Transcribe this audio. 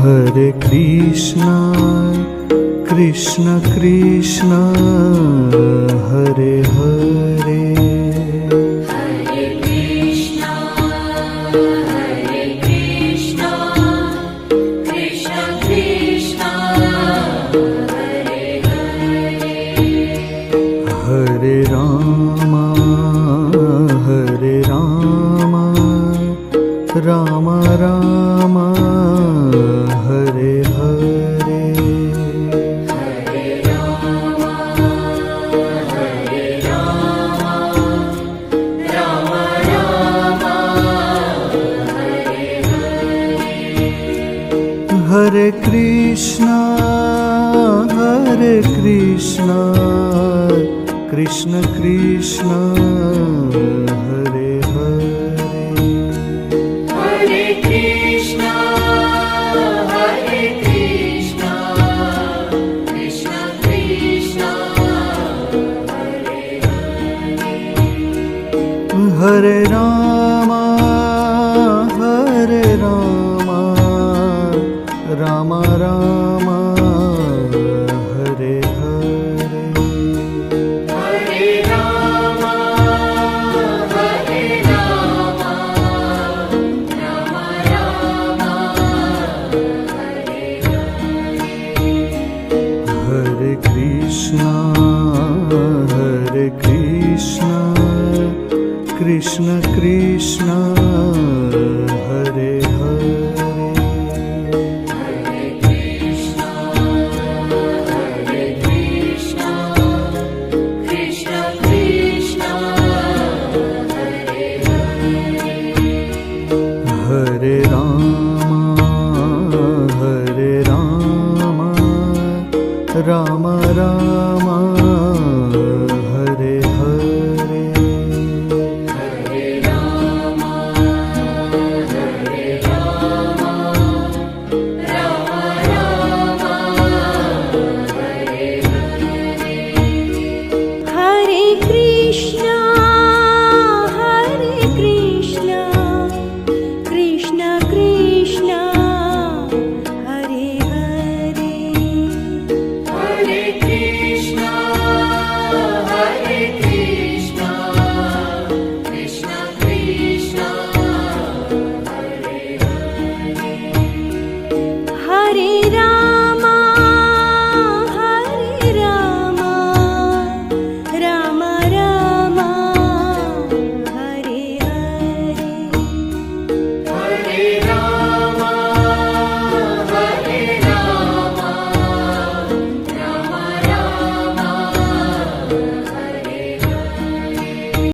Hare Krishna, Krishna Krishna, Hare Hare. Hare Krishna, Krishna Krishna, Hare Hare. Hare Rama, Rama Rama, Hare Hare. Hare Rama, Rama Rama, Hare Hare. Hare Krishna, Krishna Krishna, Hare Hare. Hare Krishna, Krishna Krishna, Hare Hare. Hare Rama, Rama Rama, Hare Hare. Hare Rama, Rama Rama, Hare Hare. Hare Krishna, Krishna Krishna, Hare Hare. Hare Krishna, Krishna Krishna, Hare Hare. Hare Rama,